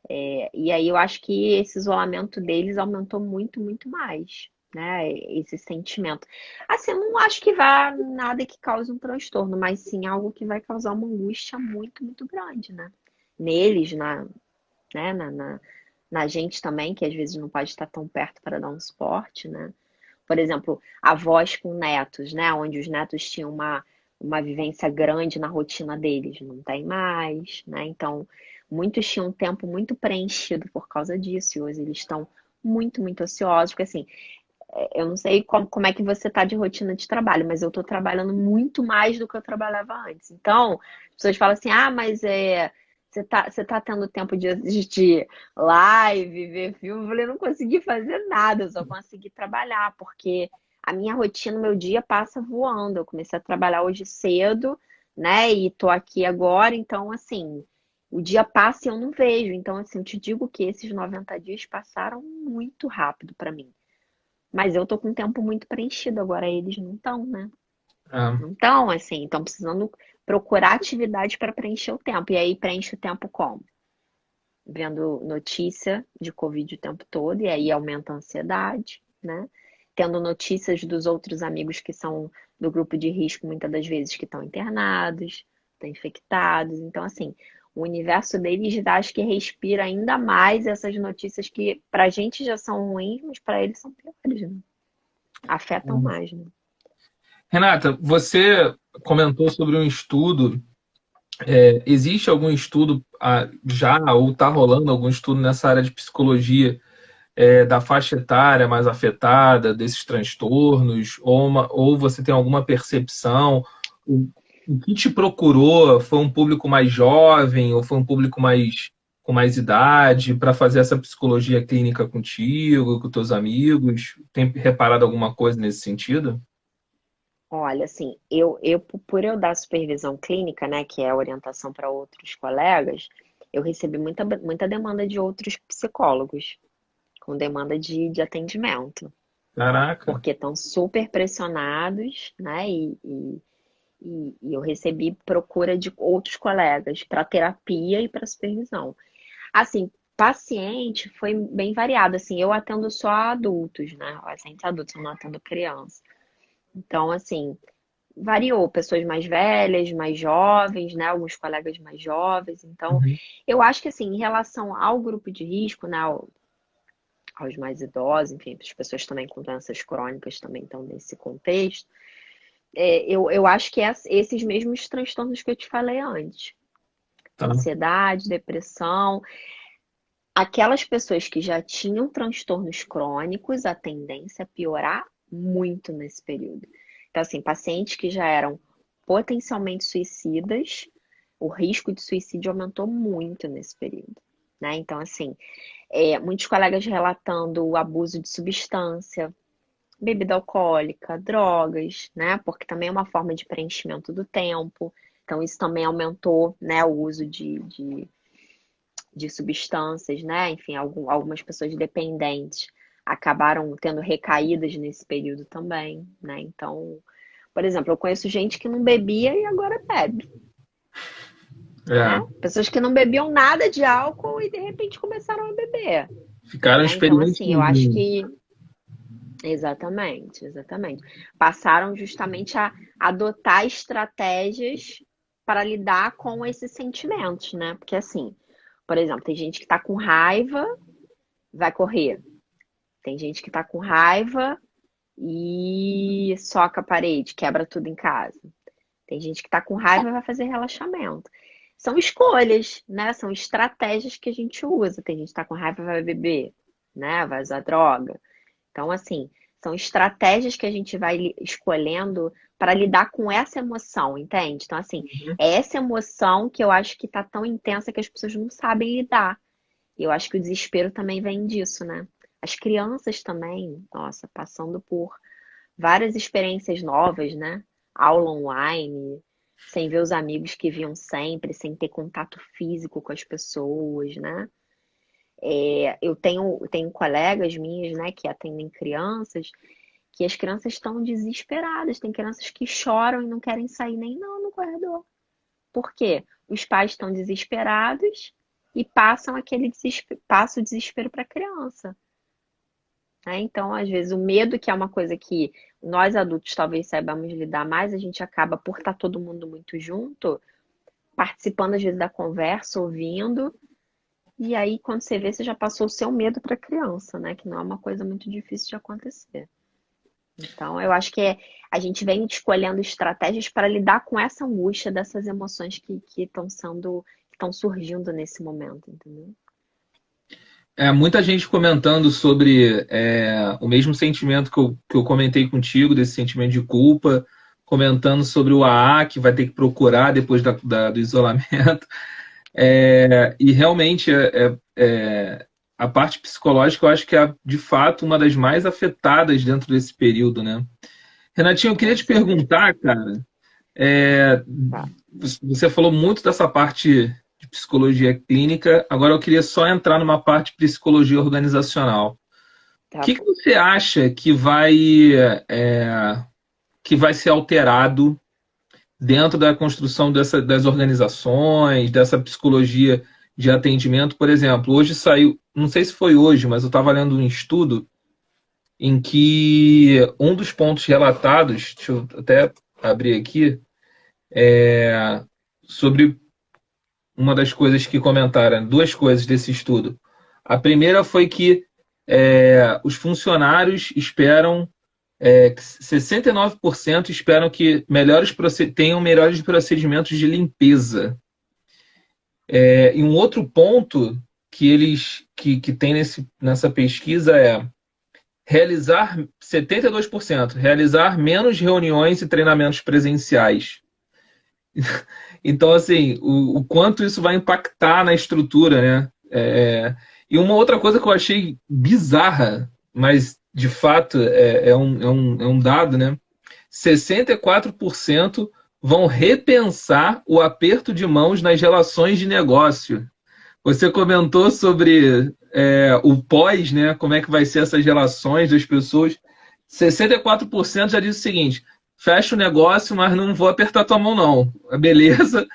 E aí eu acho que esse isolamento deles aumentou muito, muito mais, né? Esse sentimento. Assim, eu não acho que vá nada que cause um transtorno, mas sim algo que vai causar uma angústia muito, muito grande, né? Neles, né? Na gente também, que às vezes não pode estar tão perto para dar um suporte, né? Por exemplo, avós com netos, né? Onde os netos tinham uma vivência grande na rotina deles, não tem mais, né? Então, muitos tinham um tempo muito preenchido por causa disso, e hoje eles estão muito, muito ociosos, porque assim, eu não sei como é que você tá de rotina de trabalho, mas eu tô trabalhando muito mais do que eu trabalhava antes. Então, as pessoas falam assim, mas você tá tendo tempo de assistir live, ver filme. Eu falei, eu não consegui fazer nada, eu só consegui trabalhar, porque a minha rotina, meu dia passa voando. Eu comecei a trabalhar hoje cedo, né? E tô aqui agora, então assim, o dia passa e eu não vejo. Então, assim, eu te digo que esses 90 dias passaram muito rápido para mim. Mas eu tô com o tempo muito preenchido, agora eles não estão, né? É. Não estão, assim, estão precisando procurar atividade para preencher o tempo. E aí preenche o tempo como? Vendo notícia de Covid o tempo todo, e aí aumenta a ansiedade, né? Tendo notícias dos outros amigos que são do grupo de risco, muitas das vezes que estão internados, estão infectados. Então, assim, o universo deles acho que respira ainda mais essas notícias que pra gente já são ruins, mas para eles são piores, né? Afetam mais, né? Renata, você comentou sobre um estudo. Existe algum estudo já, ou está rolando algum estudo nessa área de psicologia, da faixa etária mais afetada, desses transtornos? Ou você tem alguma percepção? O, o que te procurou? Foi um público mais jovem ou foi um público com mais idade para fazer essa psicologia clínica contigo, com teus amigos? Tem reparado alguma coisa nesse sentido? Olha, assim, por eu dar supervisão clínica, né, que é a orientação para outros colegas, eu recebi muita, muita demanda de outros psicólogos, com demanda de atendimento, Caraca. porque estão super pressionados, né, e eu recebi procura de outros colegas para terapia e para supervisão. Assim, paciente foi bem variado, assim, eu atendo só adultos, né, pacientes adultos, eu não atendo criança. Então, assim, variou, pessoas mais velhas, mais jovens, né? Alguns colegas mais jovens. Então, Uhum. eu acho que assim, em relação ao grupo de risco, né? Aos mais idosos, enfim, as pessoas também com doenças crônicas também estão nesse contexto. Eu acho que esses mesmos transtornos que eu te falei antes. Tá. Ansiedade, depressão. Aquelas pessoas que já tinham transtornos crônicos, a tendência é piorar muito nesse período. Então, assim, pacientes que já eram potencialmente suicidas, o risco de suicídio aumentou muito nesse período, né? Então, assim, muitos colegas relatando o abuso de substância, bebida alcoólica, drogas, né? Porque também é uma forma de preenchimento do tempo. Então, isso também aumentou, né, o uso de substâncias, né? Enfim, algumas pessoas dependentes acabaram tendo recaídas nesse período também, né? Então, por exemplo, eu conheço gente que não bebia e agora bebe, É, né? Pessoas que não bebiam nada de álcool e de repente começaram a beber, ficaram né? Então, experientes. assim, eu acho que exatamente, exatamente. Passaram justamente a adotar estratégias para lidar com esses sentimentos, né? Porque assim, por exemplo, tem gente que tá com raiva, vai correr. Tem gente que tá com raiva e soca a parede, quebra tudo em casa. Tem gente que tá com raiva e vai fazer relaxamento. São escolhas, né? São estratégias que a gente usa. Tem gente que tá com raiva e vai beber, né? Vai usar droga. Então, assim, são estratégias que a gente vai escolhendo para lidar com essa emoção, entende? Então, assim, é essa emoção que eu acho que tá tão intensa que as pessoas não sabem lidar. E eu acho que o desespero também vem disso, né? As crianças também, nossa, passando por várias experiências novas, né? Aula online, sem ver os amigos que viam sempre, sem ter contato físico com as pessoas, né? Eu tenho colegas minhas, né, que atendem crianças, que as crianças estão desesperadas. Tem crianças que choram e não querem sair nem não no corredor. Por quê? Os pais estão desesperados, e passam aquele desespero, passa o desespero para a criança. Né? Então, às vezes, o medo, que é uma coisa que nós adultos talvez saibamos lidar mais, a gente acaba, por estar todo mundo muito junto, participando às vezes da conversa, ouvindo, e aí quando você vê, você já passou o seu medo para a criança, né? Que não é uma coisa muito difícil de acontecer. Então, eu acho que a gente vem escolhendo estratégias para lidar com essa angústia dessas emoções que estão surgindo nesse momento, entendeu? Muita gente comentando sobre o mesmo sentimento que eu comentei contigo, desse sentimento de culpa, comentando sobre o AA que vai ter que procurar depois do isolamento. E realmente a parte psicológica eu acho que é de fato uma das mais afetadas dentro desse período, né? Renatinho, eu queria Com te certeza. perguntar, cara, é, Tá, você falou muito dessa parte de psicologia clínica, agora eu queria só entrar numa parte de psicologia organizacional. O tá que que bom. você acha é, que vai ser alterado dentro da construção das organizações, dessa psicologia de atendimento? Por exemplo, hoje saiu, não sei se foi hoje, mas eu estava lendo um estudo em que um dos pontos relatados, deixa eu até abrir aqui, sobre uma das coisas que comentaram, duas coisas desse estudo. A primeira foi que os funcionários esperam, 69% esperam que tenham melhores procedimentos de limpeza. E um outro ponto que tem nessa pesquisa é realizar 72% realizar menos reuniões e treinamentos presenciais. Então, assim, o quanto isso vai impactar na estrutura, né? E uma outra coisa que eu achei bizarra, mas de fato é um dado, né? 64% vão repensar o aperto de mãos nas relações de negócio. Você comentou sobre o pós, né? Como é que vai ser essas relações das pessoas. 64% já diz o seguinte: fecha o negócio, mas não vou apertar tua mão, não. Beleza?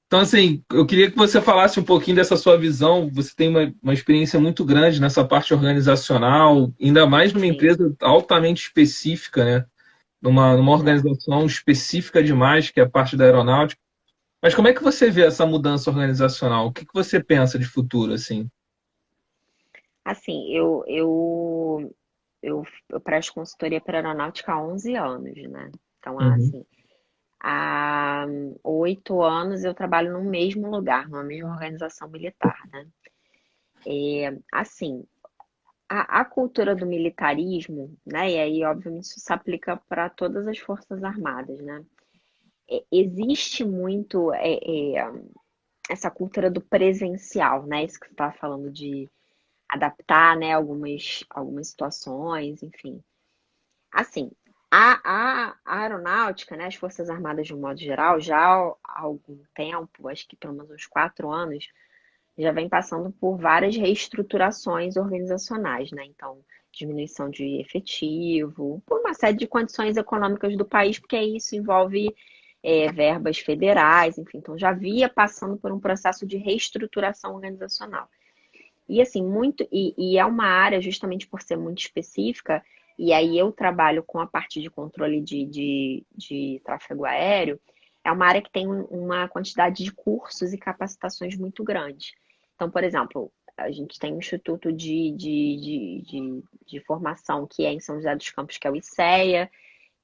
Então, assim, eu queria que você falasse um pouquinho dessa sua visão. Você tem uma experiência muito grande nessa parte organizacional, ainda mais numa Sim, empresa altamente específica, né? Numa pois é. organização específica demais, que é a parte da aeronáutica. Mas como é que você vê essa mudança organizacional? O que que você pensa de futuro, assim? Assim, eu presto consultoria para aeronáutica há 11 anos, né? Então, Uhum, assim, há 8 anos eu trabalho no mesmo lugar, numa mesma organização militar, né? Assim, a cultura do militarismo, né? E aí, obviamente, isso se aplica para todas as Forças Armadas, né? Existe muito essa cultura do presencial, né? Isso que você estava falando de adaptar, né? Algumas situações, enfim. Assim, a aeronáutica, né? As Forças Armadas de um modo geral, já há algum tempo, acho que pelo menos uns 4 anos, já vem passando por várias reestruturações organizacionais, né? Então, diminuição de efetivo, por uma série de condições econômicas do país, porque isso envolve verbas federais, enfim. Então, já via passando por um processo de reestruturação organizacional. E assim, e é uma área, justamente por ser muito específica, e aí eu trabalho com a parte de controle de tráfego aéreo, é uma área que tem uma quantidade de cursos e capacitações muito grande. Então, por exemplo, a gente tem um instituto de formação que é em São José dos Campos, que é o ICEA,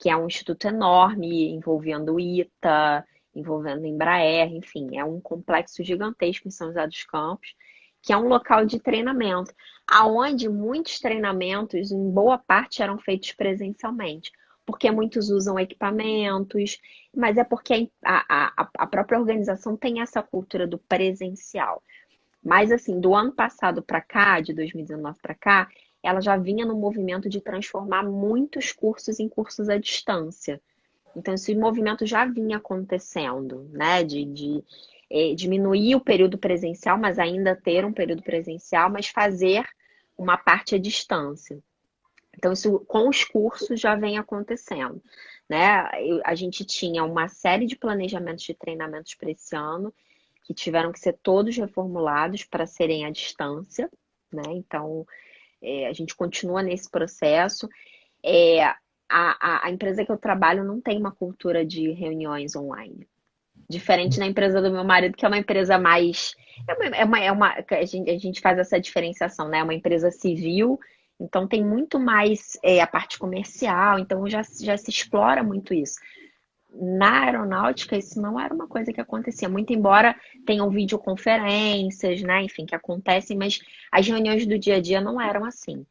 que é um instituto enorme, envolvendo o ITA, envolvendo Embraer, enfim, é um complexo gigantesco em São José dos Campos, que é um local de treinamento, aonde muitos treinamentos, em boa parte, eram feitos presencialmente, porque muitos usam equipamentos, mas é porque a própria organização tem essa cultura do presencial. Mas assim, do ano passado para cá, de 2019 para cá, ela já vinha no movimento de transformar muitos cursos em cursos à distância. Então, esse movimento já vinha acontecendo, né? De diminuir o período presencial, mas ainda ter um período presencial, mas fazer uma parte à distância. Então, isso com os cursos já vem acontecendo, né? A gente tinha uma série de planejamentos de treinamentos para esse ano, que tiveram que ser todos reformulados para serem à distância, né? Então, a gente continua nesse processo. É, a empresa que eu trabalho não tem uma cultura de reuniões online. Diferente da empresa do meu marido, que é uma empresa mais. A gente faz essa diferenciação, né? É uma empresa civil, então tem muito mais a parte comercial, então já se explora muito isso. Na aeronáutica, isso não era uma coisa que acontecia, muito embora tenham videoconferências, né? Enfim, que acontecem, mas as reuniões do dia a dia não eram assim.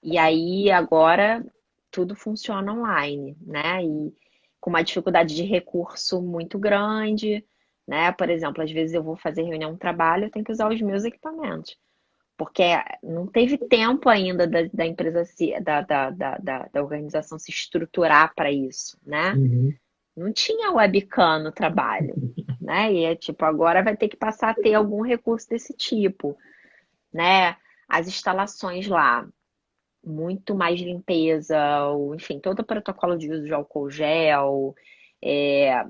E aí agora tudo funciona online, né? E com uma dificuldade de recurso muito grande, né? Por exemplo, às vezes eu vou fazer reunião de trabalho, eu tenho que usar os meus equipamentos, porque não teve tempo ainda da empresa da organização se estruturar para isso, né? Uhum. Não tinha webcam no trabalho, né? E tipo, agora vai ter que passar a ter algum recurso desse tipo, né? As instalações lá, muito mais limpeza, enfim, todo o protocolo de uso de álcool gel,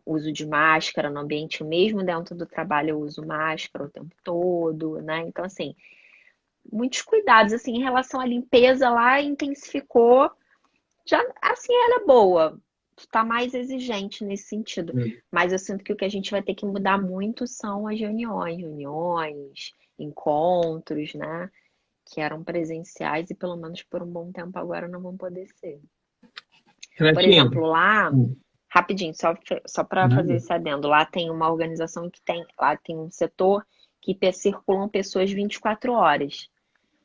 uso de máscara no ambiente, mesmo dentro do trabalho eu uso máscara o tempo todo, né? Então, assim, muitos cuidados, assim, em relação à limpeza lá, intensificou, já, assim, ela é boa, está mais exigente nesse sentido, mas eu sinto que o que a gente vai ter que mudar muito são as reuniões, encontros, né? Que eram presenciais e pelo menos por um bom tempo agora não vão poder ser. Por Renatinha, exemplo, lá, rapidinho, só para fazer esse adendo, lá tem uma organização lá tem um setor que circulam pessoas 24 horas.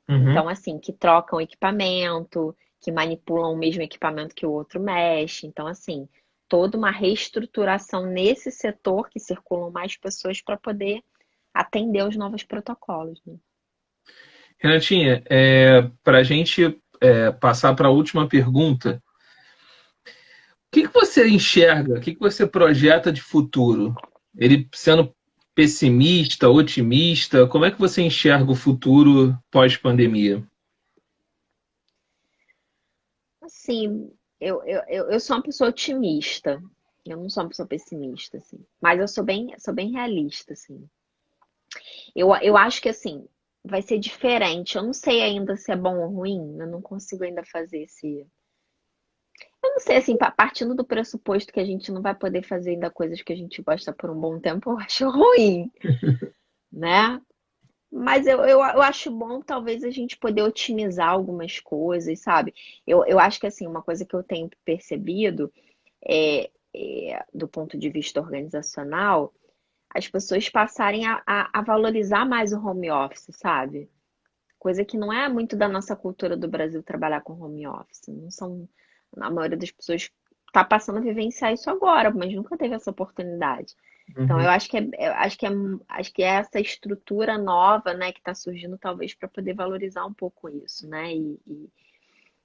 uhum. Então, assim, que trocam equipamento, que manipulam o mesmo equipamento que o outro mexe. Então, assim, toda uma reestruturação nesse setor que circulam mais pessoas para poder atender os novos protocolos, né? Renatinha, para a gente passar para a última pergunta, o que você enxerga, o que você projeta de futuro? Ele sendo pessimista, otimista, como é que você enxerga o futuro pós-pandemia? Assim, eu sou uma pessoa otimista. Eu não sou uma pessoa pessimista, assim. Mas eu sou bem realista, assim. Eu acho que, assim, vai ser diferente. Eu não sei ainda se é bom ou ruim. Eu não consigo ainda fazer esse. Eu não sei, assim, partindo do pressuposto que a gente não vai poder fazer ainda coisas que a gente gosta por um bom tempo, eu acho ruim, né? Mas eu acho bom, talvez, a gente poder otimizar algumas coisas, sabe? Eu acho que, assim, uma coisa que eu tenho percebido do ponto de vista organizacional, as pessoas passarem a valorizar mais o home office, sabe? Coisa que não é muito da nossa cultura do Brasil trabalhar com home office. Não são, a maioria das pessoas está passando a vivenciar isso agora, mas nunca teve essa oportunidade. Então, Uhum. acho que é essa estrutura nova, né, que está surgindo, talvez, para poder valorizar um pouco isso, né?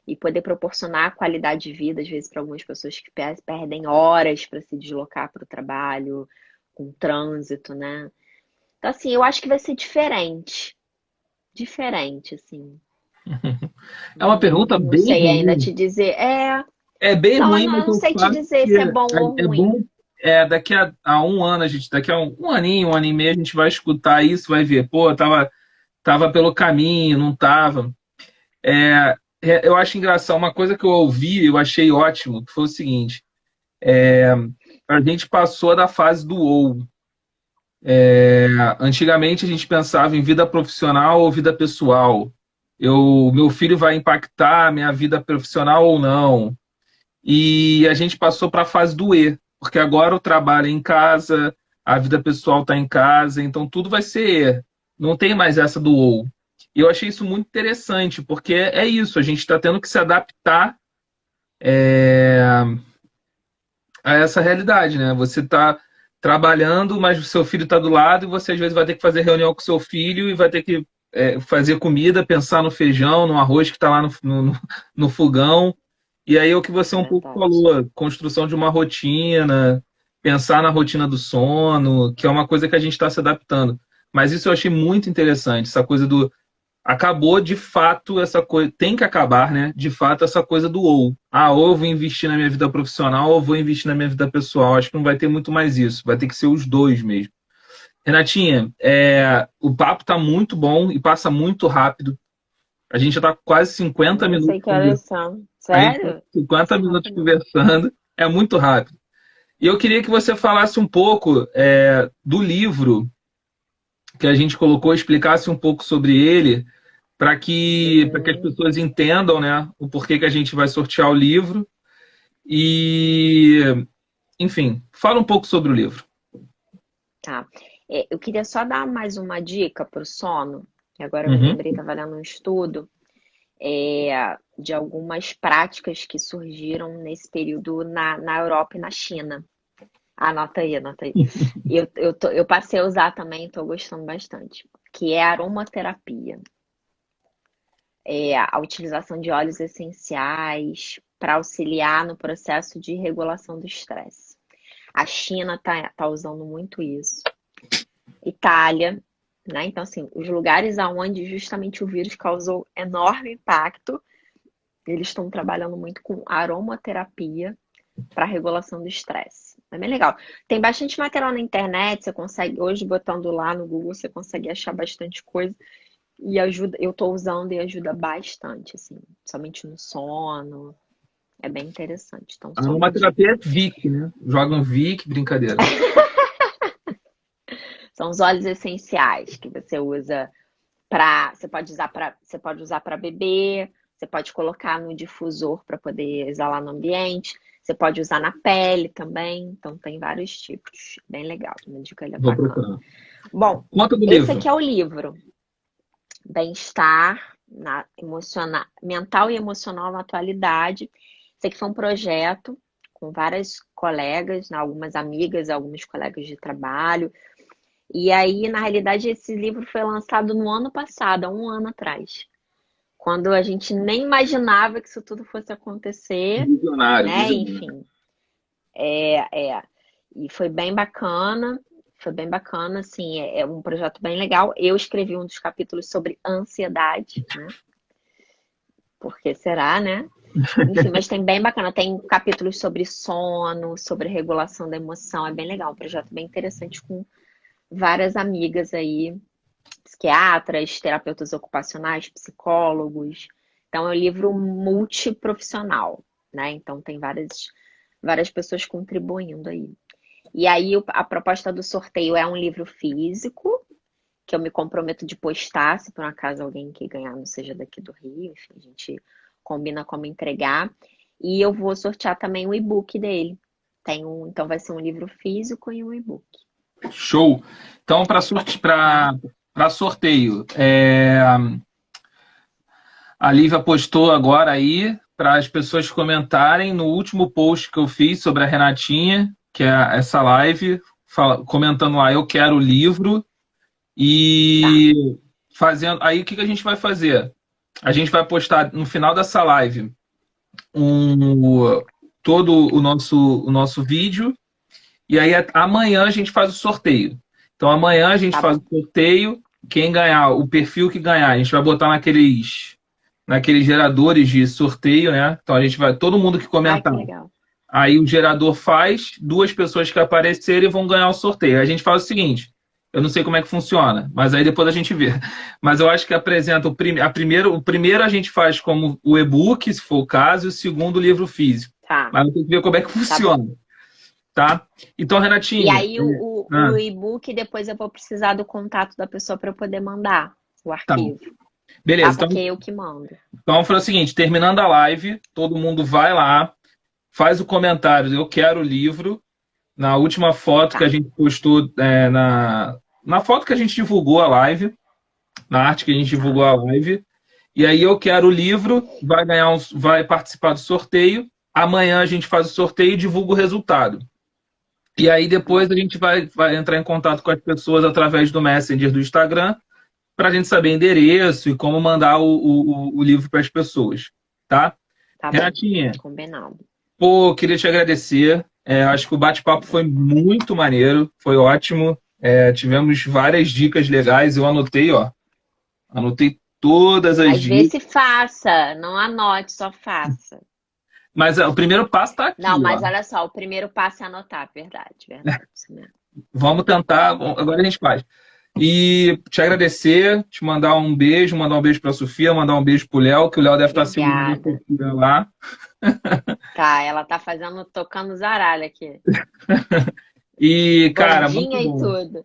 E poder proporcionar qualidade de vida, às vezes, para algumas pessoas que perdem horas para se deslocar para o trabalho, com trânsito, né? Então, assim, eu acho que vai ser diferente. Diferente, assim. É uma pergunta Não bem sei ainda ruim. te dizer. É bem Não, ruim, eu mas não eu sei te faço dizer que se é bom ou é bom. ruim. Daqui a um ano, daqui a um aninho, um ano e meio, a gente vai escutar isso, vai ver, pô, tava pelo caminho, não tava. Eu acho engraçado, uma coisa que eu ouvi, eu achei ótimo, que foi o seguinte: a gente passou da fase do ou. Antigamente a gente pensava em vida profissional ou vida pessoal. Meu filho vai impactar a minha vida profissional ou não? E a gente passou para a fase do E, porque agora o trabalho é em casa, a vida pessoal está em casa, então tudo vai ser E. Não tem mais essa do ou. E eu achei isso muito interessante, porque é isso, a gente está tendo que se adaptar a essa realidade, né? Você está trabalhando, mas o seu filho está do lado e você às vezes vai ter que fazer reunião com o seu filho e vai ter que fazer comida, pensar no feijão, no arroz que está lá no fogão. E aí é o que você um pouco Verdade. falou, a construção de uma rotina, pensar na rotina do sono, que é uma coisa que a gente está se adaptando. Mas isso eu achei muito interessante, essa coisa do acabou de fato essa coisa, tem que acabar, né? De fato, essa coisa do ou eu vou investir na minha vida profissional ou eu vou investir na minha vida pessoal. Acho que não vai ter muito mais isso, vai ter que ser os dois mesmo. Renatinha, o papo tá muito bom e passa muito rápido. A gente já tá com quase 50 Não sei minutos que horas conversando. são. A gente tá Sério? com 50 Passa minutos rápido. conversando. É muito rápido. E eu queria que você falasse um pouco do livro que a gente colocou, explicasse um pouco sobre ele, para que as Uhum. pessoas entendam, né, o porquê que a gente vai sortear o livro. E, enfim, fala um pouco sobre o livro. Tá. Eu queria só dar mais uma dica para o sono, que agora eu me Uhum. lembrei, estava lendo um estudo de algumas práticas que surgiram nesse período na Europa e na China. Anota aí, anota aí. Eu passei a usar também, estou gostando bastante, que é a aromaterapia. A utilização de óleos essenciais para auxiliar no processo de regulação do estresse. A China tá usando muito isso. Itália, né? Então, assim, os lugares aonde justamente o vírus causou enorme impacto, eles estão trabalhando muito com aromaterapia para regulação do estresse. É bem legal. Tem bastante material na internet, você consegue, hoje botando lá no Google, você consegue achar bastante coisa e ajuda, eu estou usando e ajuda bastante, assim, somente no sono. É bem interessante. Então, A só uma aromaterapia dica. é Vic, né? Jogam Vic, brincadeira. São os óleos essenciais que você usa para, você pode usar para beber, você pode colocar no difusor para poder exalar no ambiente, você pode usar na pele também, então tem vários tipos. Bem legal, uma dica ele é Vou bacana. procurar. Bom, Conta do esse livro. aqui é o livro Bem-estar mental e emocional na atualidade. Esse aqui foi um projeto com várias colegas, né, algumas amigas, alguns colegas de trabalho. E aí, na realidade, esse livro foi lançado no ano passado, há um ano atrás, quando a gente nem imaginava que isso tudo fosse acontecer, Visionário, né? visionário. Enfim, é. E foi bem bacana, assim, é um projeto bem legal. Eu escrevi um dos capítulos sobre ansiedade, né? Por que será, né? Enfim, mas tem bem bacana, tem capítulos sobre sono, sobre regulação da emoção, é bem legal, um projeto bem interessante com várias amigas aí, psiquiatras, terapeutas ocupacionais, psicólogos. Então é um livro multiprofissional, né? Então tem várias pessoas contribuindo aí. E aí a proposta do sorteio é um livro físico, que eu me comprometo de postar, se por um acaso alguém que ganhar não seja daqui do Rio, enfim, a gente combina como entregar. E eu vou sortear também o e-book dele. Então vai ser um livro físico e um e-book, Show. Então, tá? para sorteio, a Lívia postou agora aí para as pessoas comentarem no último post que eu fiz sobre a Renatinha, que é essa live, comentando lá, eu quero o livro Tá, e fazendo. Aí o que a gente vai fazer? A gente vai postar no final dessa live um, todo o nosso vídeo e aí amanhã a gente faz o sorteio. Então amanhã a gente tá faz o bom. sorteio. Quem ganhar, o perfil que ganhar, a gente vai botar naqueles geradores de sorteio, né? Então a gente vai, todo mundo que Ai, comentar, que legal. aí o gerador faz, duas pessoas que aparecerem vão ganhar o sorteio. A gente faz o seguinte, eu não sei como é que funciona, mas aí depois a gente vê. Mas eu acho que apresenta o primeiro a gente faz como o e-book, se for o caso, e o segundo o livro físico. Tá, Mas tem que ver como é que tá bom. funciona, tá? Então, E Renatinha, aí o e-book, depois eu vou precisar do contato da pessoa para eu poder mandar o tá, arquivo, tá? beleza. Então, Porque é eu que mando. então vamos fazer o seguinte, terminando a live, todo mundo vai lá, faz o comentário, eu quero o livro, na última foto que a Tá, gente postou, na foto que a gente divulgou a live, na arte que a gente tá, divulgou a live, e aí eu quero o livro, vai participar do sorteio, amanhã a gente faz o sorteio e divulga o resultado. E aí tá bom. depois a gente vai entrar em contato com as pessoas através do Messenger do Instagram, para a gente saber endereço e como mandar o livro para as pessoas, tá? Tá bom. Renatinha, Combinado. pô, queria te agradecer. Acho que o bate-papo foi muito maneiro, foi ótimo. Tivemos várias dicas legais. Eu anotei, ó. Anotei todas as Às vezes dicas. se faça, não anote, só faça. Mas o primeiro passo está Não, aqui, ó. mas olha só, o primeiro passo é anotar, verdade, verdade. Isso mesmo. Vamos tentar, agora a gente faz. E te agradecer, te mandar um beijo para a Sofia, mandar um beijo para o Léo, que o Léo deve estar segurando a Obrigada. Sofia lá. Tá, ela tá fazendo, tocando zaralho aqui. E, cara, muito Bandinha e bom. tudo.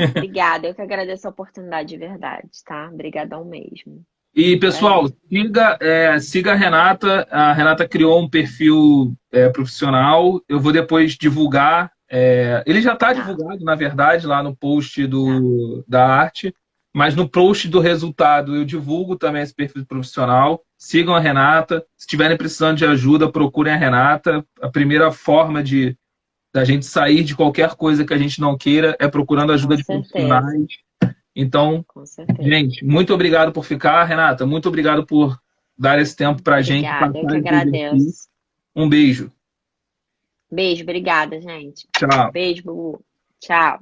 Obrigada, eu que agradeço a oportunidade de verdade, tá? Obrigadão mesmo. E, pessoal, Prazer. siga a Renata. A Renata criou um perfil profissional. Eu vou depois divulgar. Ele já está Tá, divulgado, na verdade, lá no post tá. da arte. Mas no post do resultado eu divulgo também esse perfil profissional. Sigam a Renata. Se estiverem precisando de ajuda, procurem a Renata. A primeira forma da gente sair de qualquer coisa que a gente não queira é procurando Com ajuda de certeza, profissionais. Então, com certeza. gente, muito obrigado por ficar, Renata. Muito obrigado por dar esse tempo para a gente Obrigada, eu que passar esse exercício. agradeço. Um beijo. Beijo, obrigada, gente. Tchau. Beijo, Bubu. Tchau.